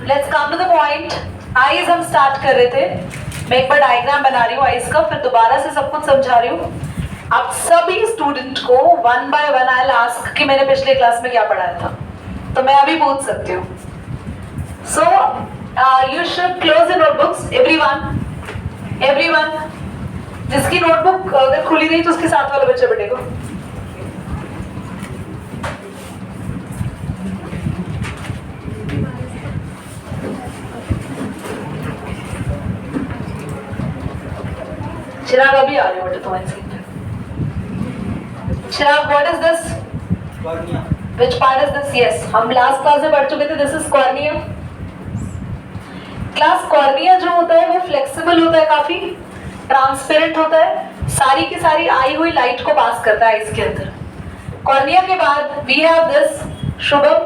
Let's come to the point. Eyes हम start कर रहे थे, मैं एक बार डायग्राम बना रही हूँ आईज का, फिर दोबारा से सब कुछ समझा रही हूँ। आप सभी स्टूडेंट को one by one I will ask कि मैंने पिछले क्लास में क्या पढ़ाया था, तो मैं अभी पूछ सकती हूँ। So you should close the notebooks, everyone. जिसकी नोटबुक अगर खुली नहीं तो उसके साथ वाले बच्चे बैठेगा। चिराग अभी आ रहे हो बेटा तुम्हारी सीट पे। Chirag, what is this? Cornea. Which part is this? Yes, हम लास्ट क्लास में पढ़ चुके थे। This is cornea. Class cornea जो होता है वो फ्लेक्सिबल होता है, काफी ट्रांसपेरेंट होता है, सारी की सारी आई हुई लाइट को पास करता है इसके अंदर। कॉर्निया के बाद वी हैव दिस। शुभम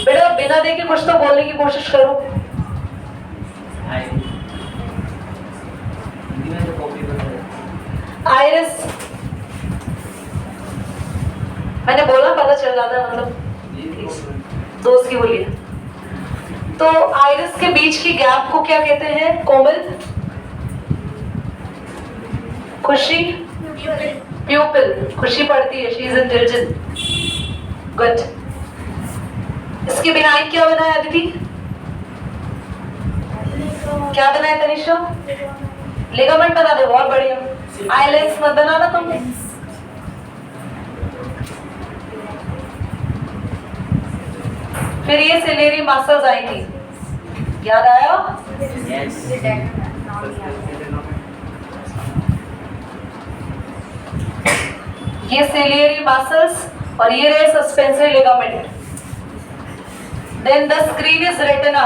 बेटा बिना देखे कुछ तो बोलने की कोशिश करो। आइरिस, मैंने बोला पता चल जाता है, मतलब दोस्त की बोलिए। तो आइरिस के बीच की गैप को क्या कहते हैं? कोमल, खुशी, प्यूपिल। खुशी पढ़ती है, शी इज इंटेलिजेंट, गुड। इसके बिहाइंड क्या बना है अदिति? क्या बना है तनिषा? लिगामेंट बना दे, बहुत बढ़िया। आई लेंस मत बनाना तुम। फिर ये सिलेरी मसल्स आई थी, याद आया? ये सिलेरी मसल्स और ये रहे suspensory ligament. Then the screen is retina.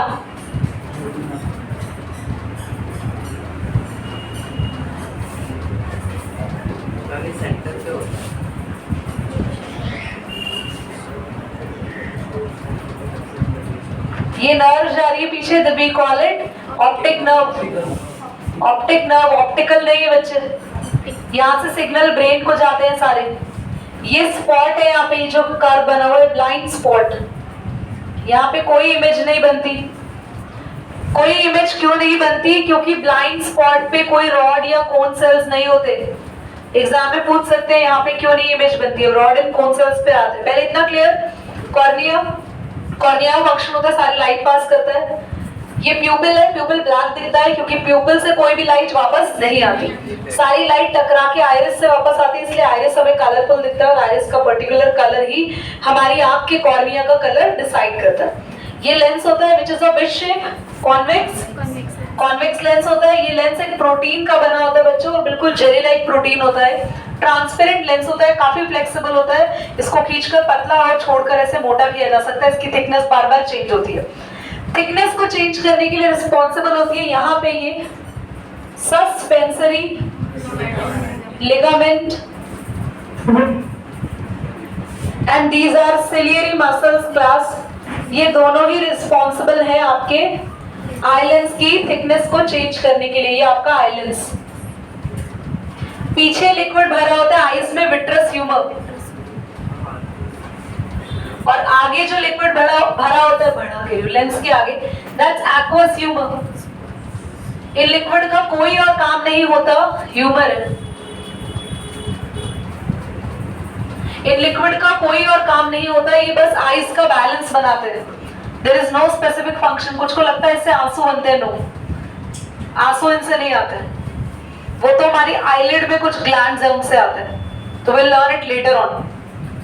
ये नर्व जा रही है पीछे, we call it optic nerve. Optic nerve, optical नहीं है बच्चे, यहाँ से सिग्नल ब्रेन को जाते हैं सारे। ये स्पॉट है यहाँ पे, जो कर्व बना हुआ है, ब्लाइंड स्पॉट। यहाँ पे कोई इमेज नहीं बनती। कोई इमेज क्यों नहीं बनती? क्योंकि ब्लाइंड स्पॉट पे कोई रॉड या कोन सेल्स नहीं होते। एग्जाम में पूछ सकते हैं यहाँ पे क्यों नहीं इमेज बनती है, रॉड एंड कोन सेल्स पे आते हैं। पहले इतना क्लियर? कॉर्निया फंक्शन होता है, सारी लाइट पास करता है। ये प्यूपिल है, प्यूपिल ब्लैक दिखता है क्योंकि प्यूपिल से कोई भी लाइट वापस नहीं आती, सारी लाइट टकरा के आइरिस से वापस आती है, इसलिए आइरिस हमें कलरफुल दिखता है और आइरिस का पर्टिकुलर कलर ही हमारी आंख के कॉर्निया का कलर डिसाइड करता है। ये लेंस होता है which is of which shape? Convex lens होता है। ये लेंस एक प्रोटीन का बना होता है बच्चों, और बिल्कुल जेली लाइक प्रोटीन होता है। ट्रांसपेरेंट लेंस होता है, काफी फ्लेक्सिबल होता है, इसको खींचकर पतला और छोड़कर ऐसे मोटा किया जा सकता है। इसकी थिकनेस बार बार चेंज होती है। थिकनेस को चेंज करने के लिए रिस्पॉन्सिबल होती है यहाँ पे ये suspensory ligament, and these are ciliary muscles class. ये दोनों ही रिस्पॉन्सिबल है आपके आई लेंस की थिकनेस को चेंज करने के लिए। ये आपका आई लेंस। पीछे लिक्विड भरा होता है आईज में, विट्रस ह्यूमर, और आगे जो लिक्विड भरा होता है, भरा के लेंस के आगे, that's aqueous humour. In liquid का कोई और काम नहीं होता, ह्यूमर है। इन लिक्विड का कोई और काम नहीं होता, ये बस आईज का बैलेंस बनाते हैं। There is no specific function. कुछ को लगता है इससे आंसू बनते हैं, नो, आंसू इनसे नहीं आते हैं, वो तो हमारी आईलिड में कुछ ग्लैंड्स है उनसे आते हैं, तो will learn it later on.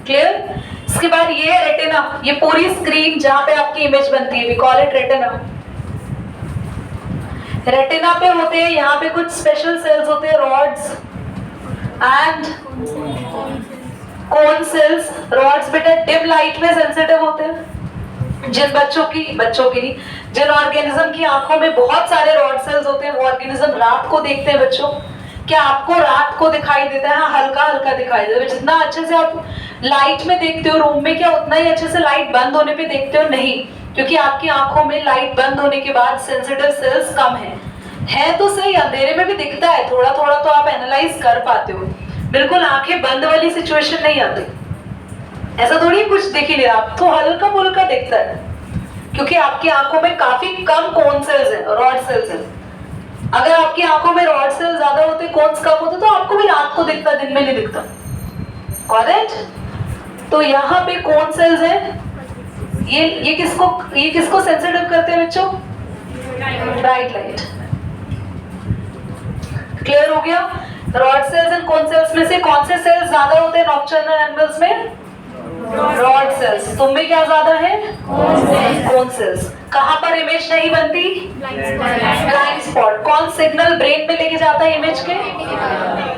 Clear? इसके बाद ये है रेटिना, ये पूरी स्क्रीन जहां पे आपकी इमेज बनती है, we call it retina. Retina पे होते हैं यहाँ पे कुछ स्पेशल सेल्स होते हैं, rods and cone cells. Rods बेटा डिम लाइट में सेंसिटिव होते हैं। जिन बच्चों की नहीं, जिन ऑर्गेनिज्म की आंखों में बहुत सारे रॉड सेल्स होते हैं, वो ऑर्गेनिज्म रात को देखते हैं बच्चों। क्या आपको रात को दिखाई देता है? हाँ, हल्का हल्का दिखाई देता है। जितना अच्छे से आप लाइट में देखते हो रूम में, क्या उतना ही अच्छे से लाइट बंद होने पे देखते हो? नहीं, क्योंकि आपकी आंखों में लाइट बंद होने के बाद सेंसिटिव सेल्स कम है तो सही, अंधेरे में भी दिखता है थोड़ा थोड़ा, तो आप एनालाइज कर पाते हो। बिल्कुल आंखें बंद वाली सिचुएशन नहीं आती। ऐसा थोड़ी कुछ दिख ही नहीं रहा, तो हल्का फुल्का दिखता है क्योंकि आपकी आंखों में काफी कम कोन सेल्स है, रॉड सेल्स है। अगर आपकी आंखों में रॉड सेल्स ज्यादा होते, कोन्स कम होते, तो आपको भी रात को दिखता, दिन में नहीं दिखता। करेक्ट? तो यहाँ पे कोन सेल्स है, ये किसको सेंसिटिव करते हैं बच्चों? Bright light. क्लियर हो गया? Rod sales and cone cells में से कौन से सेल्स ज्यादा होते हैं नॉकटर्नल एनिमल्स में? Rod sales. तुम में क्या ज्यादा है? Cone cells. कहां पर इमेज नहीं बनती? Blind spot. कौन सिग्नल ब्रेन में लेके जाता है इमेज के?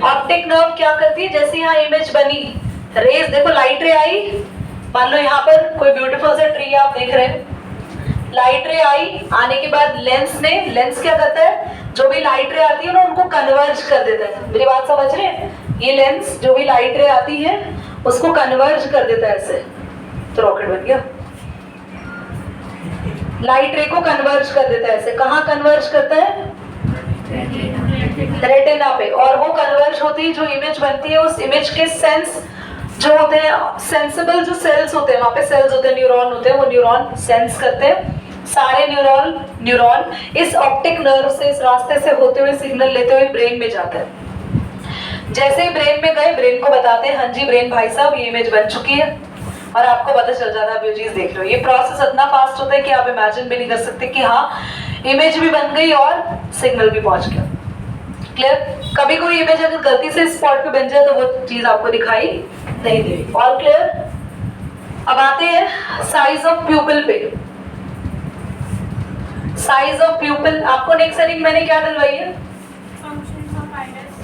ऑप्टिक नर्व क्या करती है? जैसे यहाँ इमेज बनी, रेज देखो, लाइट रे आई, मान लो यहाँ पर कोई ब्यूटीफुल सा ट्री आप देख रहे हैं, लाइट रे आई, आने के बाद लेंस क्या करता है? जो भी लाइट रे आती है ना उनको कन्वर्ज कर देता है। मेरी बात समझ रहे हैं? ये लेंस जो भी लाइट रे आती है उसको कन्वर्ज कर देता है ऐसे। तो रॉकेट बन गया। लाइट रे को कन्वर्ज कर देता है ऐसे। कहाँ कन्वर्ज करता है? रेटिना पे। और वो कन्वर्ज होती है, जो इमेज बनती है उस इमेज के सेंस जो होते हैं, सेंसिबल जो सेल्स होते हैं, वहां पे सेल्स होते हैं, न्यूरॉन होते हैं, वो न्यूरॉन सेंस करते हैं। सारे न्यूरॉन इस ऑप्टिक नर्व से, इस रास्ते से होते हुए सिग्नल लेते हुए ब्रेन में जाते हैं। जैसे ही ब्रेन में गए, ब्रेन को बताते हैं हाँ जी ब्रेन भाई साहब ये इमेज बन चुकी है, और आपको पता चल जाता है आप ये चीज देख रहे हो। ये प्रोसेस इतना फास्ट होता है कि आप इमेजिन भी नहीं कर सकते कि हाँ इमेज भी बन गई और सिग्नल भी पहुंच गया। क्लियर? कभी कोई इमेज अगर गलती से स्पॉट पे बन जाए तो वो चीज आपको दिखाई नहीं देगी। All clear? अब आते हैं साइज ऑफ प्यूपिल पे। साइज ऑफ प्यूपिल, आपको नेक्स्ट सेटिंग मैंने क्या डलवाई है?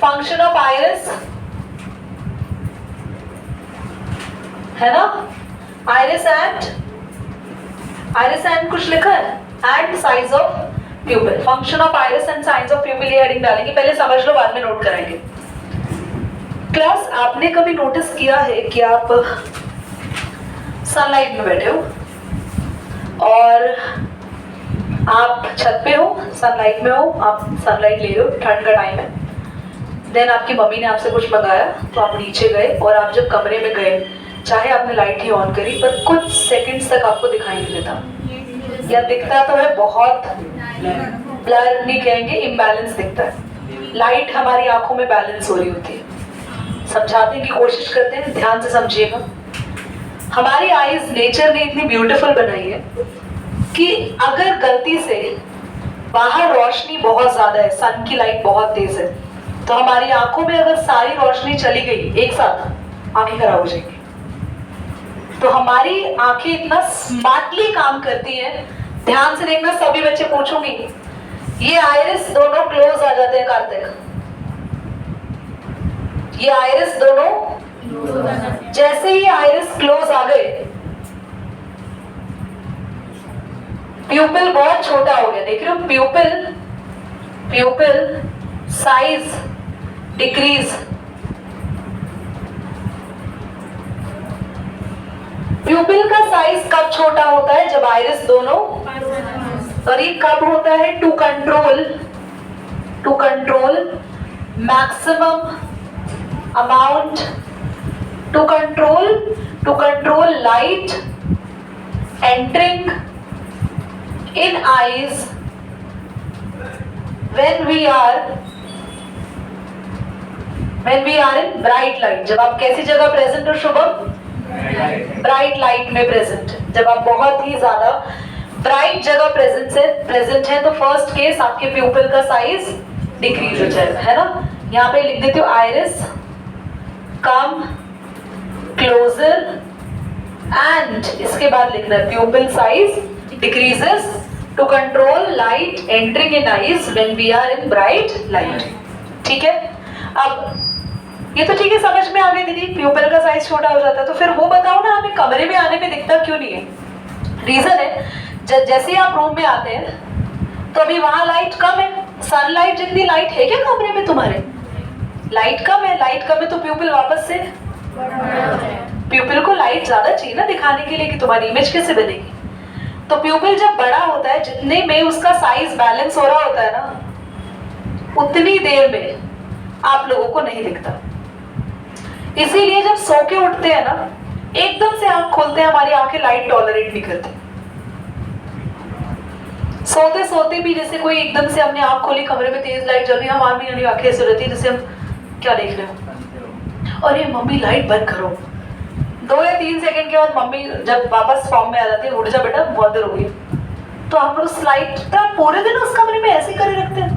फंक्शन ऑफ आइरिस, है ना? आइरिस एंड कुछ लिखा है, and size of प्यूपिल। Function of iris and size of प्यूपिल, ये हेडिंग डालेंगे। पहले समझ लो, बाद में नोट कराएंगे। क्लास, आपने कभी नोटिस किया है कि आप सनलाइट में बैठे हो और आप छत पे हो, सनलाइट में हो, आप सनलाइट ले रहे हो, ठंड का टाइम है। देन आपकी मम्मी ने आपसे कुछ मंगाया तो आप नीचे गए, और आप जब कमरे में गए, चाहे आपने लाइट ही ऑन करी, पर कुछ सेकंड्स तक आपको दिखाई नहीं देता, या दिखता तो है बहुत ब्लर नहीं कहेंगे, इम्बैलेंस दिखता है। लाइट हमारी आंखों में बैलेंस हो रही होती है। समझाने की कोशिश करते हैं, ध्यान से समझिएगा। हमारी आईज नेचर ने इतनी ब्यूटीफुल बनाई है कि अगर गलती से बाहर रोशनी बहुत ज्यादा है, सन की लाइट बहुत तेज है, तो हमारी आंखों में अगर सारी रोशनी चली गई एक साथ, आंखें खराब हो जाएंगी। तो हमारी आंखें इतना स्मार्टली काम करती हैं। ध्यान से देखना, सभी बच्चे पूछूंगी, ये आइरिस दोनों क्लोज आ जाते हैं कार्तिक, ये आइरिस दोनों, जैसे ही आइरिस क्लोज आ गए, प्यूपिल बहुत छोटा हो गया। देख रहे हो? प्यूपिल साइज डिक्रीज। प्यूपिल का साइज कब छोटा होता है? जब आइरिस दोनों, और ये कब होता है? To control maximum amount, to control light entering in eyes when we are in bright light। जब आप कैसी जगह प्रेजेंट हो शुभम? ब्राइट लाइट में प्रेजेंट। जब आप बहुत ही ज्यादा ब्राइट जगह प्रेजेंट है तो फर्स्ट केस आपके प्यूपिल का साइज डिक्रीज हो जाएगा, है ना? यहाँ पे लिख देती हूँ, आइरिस कम क्लोजर, एंड इसके बाद लिखना है प्यूपिल size decreases to control light entering in eyes when we are in bright light। ठीक है? अब ये तो ठीक है, समझ में आ गई दीदी, प्यूपिल का साइज छोटा हो जाता है। तो फिर वो बताओ ना, हमें कमरे में आने पे दिखता क्यों नहीं है? रीजन है, जैसे ही आप रूम में आते हैं तो अभी वहां लाइट कम है, सनलाइट जितनी लाइट है क्या कमरे में तुम्हारे? लाइट कम है तो प्यूपिल वापस से, प्यूपिल को लाइट ज्यादा चाहिए ना दिखाने के लिए कि तुम्हारी इमेज कैसे बनेगी। तो प्यूपिल जब बड़ा होता है, जितने में उसका साइज बैलेंस हो रहा होता है ना, उतनी देर में आप लोगों को नहीं दिखता। इसीलिए जब सो के उठते हैं ना, एकदम से आंख खोलते हैं, हमारी आंखें लाइट टॉलरेट नहीं करती। सोते सोते भी जैसे कोई एकदम से हमने आंख खोली, कमरे में तेज लाइट जल रही है, हमारी आंखें ऐसे रहती है जैसे हम क्या देख रहे हो, अरे मम्मी लाइट बंद करो। 2 या 3 सेकंड के बाद मम्मी जब वापस फॉर्म में आ जाती है, उठ जा बेटा बहुत देर हो गई। तो हम लोग उस लाइट का पूरे दिन उस कमरे में ऐसे करे रखते हैं।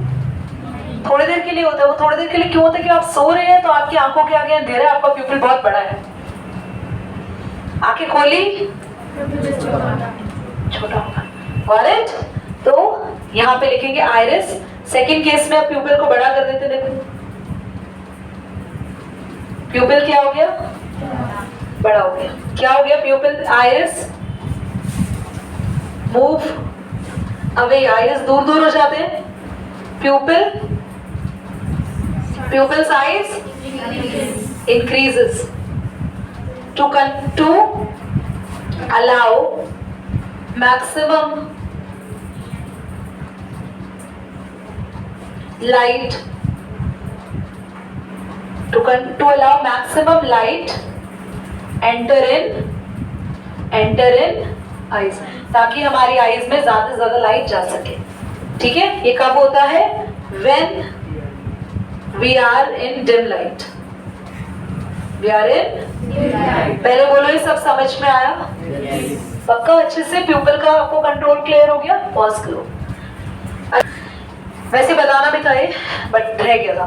थोड़ी देर के लिए होता है, वो थोड़ी देर के लिए क्यों होता है कि आप सो रहे हैं तो आपकी आंखों के आगे अंधेरा है, आपका प्यूपिल बहुत बड़ा है। आंखें खोली, छोटा होगा, ऑरेंज। तो यहाँ पे लिखेंगे आइरिस। सेकंड केस में आप प्यूपिल को बड़ा कर देते, देखो प्यूपिल क्या हो गया, बड़ा हो गया। क्या हो गया, प्यूपिल आइरिस मूव अवे, आइरिस दूर दूर हो जाते हैं। प्यूपिल size increases to allow maximum light to allow maximum light enter in eyes, ताकि हमारी आईज में ज्यादा से ज्यादा लाइट जा सके। ठीक है, ये कब होता है, when we are in dim light। we are in पहले बोलो ये सब समझ में आया? पक्का अच्छे से प्यूपिल का आपको कंट्रोल क्लियर हो गया? पॉज करो। वैसे बताना भी था ये, बट रह गया था।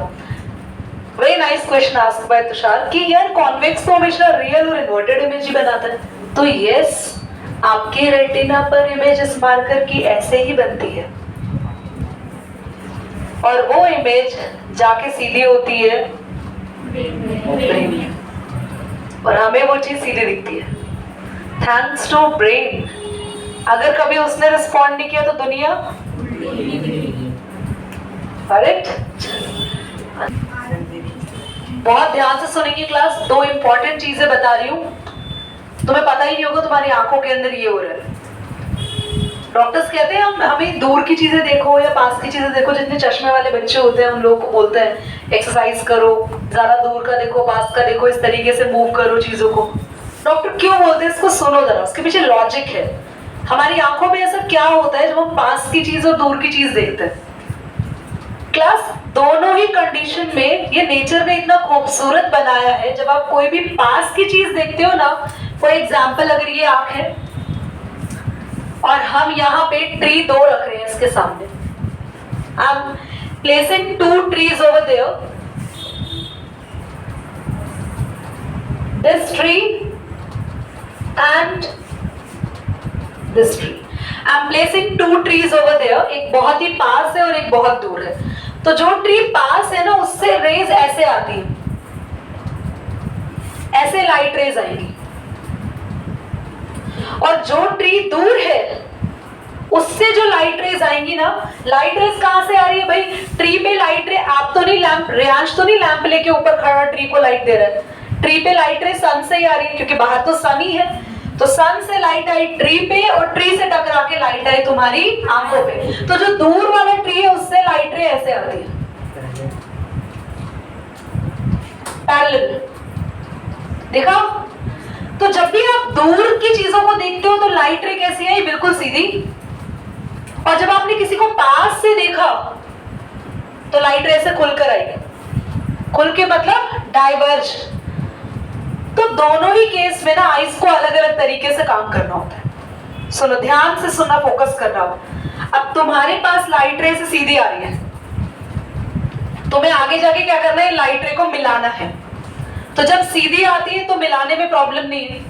Very nice question asked by Tushar कि यार कॉन्वेक्स तो हमेशा रियल और इन्वर्टेड इमेज ही बनाता है। तो यस, आपके रेटिना पर इमेज इस मार्कर की ऐसे ही बनती है, और वो इमेज जाके सीधी होती है ब्रेन में, और हमें वो चीज सीधी दिखती है थैंक्स टू ब्रेन। अगर कभी उसने रिस्पॉन्ड नहीं किया तो दुनिया, करेक्ट? बहुत ध्यान से सुनेंगे क्लास। 2 इंपॉर्टेंट चीजें बता रही हूँ, तुम्हें पता ही नहीं होगा तुम्हारी आंखों के अंदर ये हो रहा है। डॉक्टर्स कहते हैं हमें दूर की चीजें देखो या पास की चीजें देखो। जितने चश्मे वाले बच्चे होते हैं उन लोगों को बोलते हैं एक्सरसाइज करो, ज्यादा दूर का देखो, पास का देखो, इस तरीके से मूव करो चीजों को। डॉक्टर क्यों बोलते हैं इसको सुनो जरा, उसके पीछे लॉजिक है। हमारी आंखों में ऐसा क्या होता है जब हम पास की चीज और दूर की चीज देखते हैं? क्लास, दोनों ही कंडीशन में ये नेचर ने इतना खूबसूरत बनाया है, जब आप कोई भी पास की चीज देखते हो ना, फॉर एग्जाम्पल अगर ये आंख है और हम यहाँ पे ट्री 2 रख रहे हैं इसके सामने, I am placing 2 trees over there, this tree and this tree, I am placing 2 trees over there, एक बहुत ही पास है और एक बहुत दूर है। तो जो ट्री पास है ना, उससे रेज ऐसे आती है, ऐसे लाइट रेज आएंगी, और जो ट्री दूर है उससे जो लाइट रेज आएंगी ना, लाइट रेज कहां से आ रही है भाई? ट्री पे लाइट रे, आप तो नहीं, लैंप रेयांश तो नहीं लैंप लेके ऊपर खड़ा ट्री को लाइट दे रहा है। ट्री पे लाइट रे सन से ही आ रही है, क्योंकि बाहर तो सन ही है। तो सन से लाइट आई ट्री पे, और ट्री से टकरा के लाइट आई तुम्हारी आंखों पे। तो जो दूर वाला ट्री है उससे लाइट रे ऐसे आती है, पैरेलल। देखा? तो जब भी आप दूर की चीजों को देखते हो तो लाइट रे कैसी आई? बिल्कुल सीधी। और जब आपने किसी को पास से देखा तो लाइट रे से खुलकर आई, खुल के मतलब डाइवर्ज। तो दोनों ही केस में ना आइज को अलग अलग तरीके से काम करना होता है। सुनो, ध्यान से सुनना, फोकस करना हो। अब तुम्हारे पास लाइट रे से सीधी आ रही है, तुम्हें आगे जाके क्या करना है? लाइट रे को मिलाना है। तो जब सीधी आती है तो मिलाने में प्रॉब्लम नहीं है,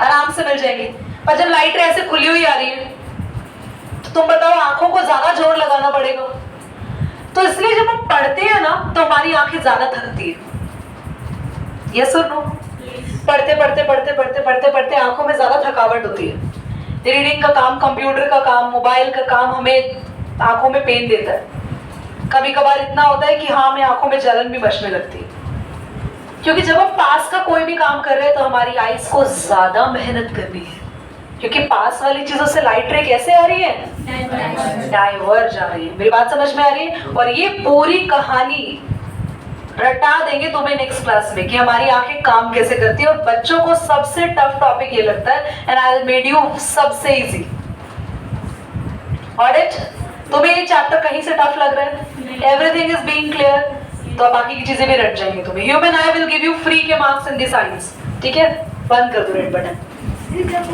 आराम से मिल जाएंगी। पर जब लाइट रे ऐसे खुली हुई आ रही है तो तुम बताओ, आंखों को ज्यादा जोर लगाना पड़ेगा। तो इसलिए जब हम पढ़ते हैं ना तो हमारी आंखें ज्यादा थकती है। यस और नो? पढ़ते पढ़ते पढ़ते पढ़ते पढ़ते पढ़ते आंखों में ज्यादा थकावट होती है। रीडिंग का काम, कंप्यूटर का काम, मोबाइल का काम हमें आंखों में पेन देता है। कभी कभार इतना होता है कि हाँ, हमें आंखों में जलन भी मचने लगती है। क्योंकि जब हम पास का कोई भी काम कर रहे हैं तो हमारी आईज को ज्यादा मेहनत करनी है, क्योंकि पास वाली चीजों से लाइट रे कैसे आ रही है? डाइवर्ज आ रही है। मेरी बात समझ में आ रही है? और ये पूरी कहानी रटा देंगे तुम्हें नेक्स्ट क्लास में कि हमारी आंखें काम कैसे करती है, और बच्चों को सबसे टफ टॉपिक ये लगता है, and I will made you सबसे इजी। ऑलराइट, तुम्हें ये चैप्टर कहीं से टफ लग रहा है? एवरीथिंग इज बीइंग क्लियर, तो बाकी की चीजें भी रट जाएंगी तुम्हें। Human I will give you free के मार्क्स इन द साइंस, ठीक है? बंद कर दो रेड बटन।